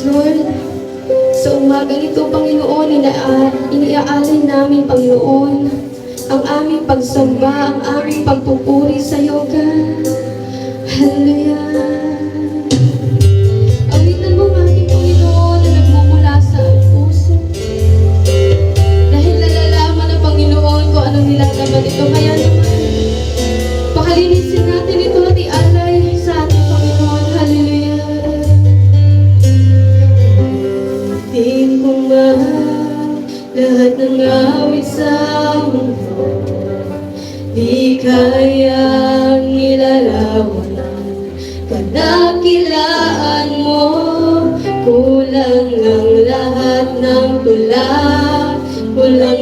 Lord, sa umagang ito, Panginoon, iniaalay namin, Panginoon, ang aming pagsamba, ang aming pagpupuri sa iyo, God. Hallelujah. Awitan mo ang aking Panginoon na nagmumula sa puso. Dahil nalalaman ng Panginoon kung ano nilalaman ito. Kaya naman, pakalinisin natin ito at ialay sa ating Panginoon. Hallelujah. Tingin ko lahat ng awit sa mundo, di kayang nilalawan ang kadakilaan mo. Kulang ang lahat ng tula, kulang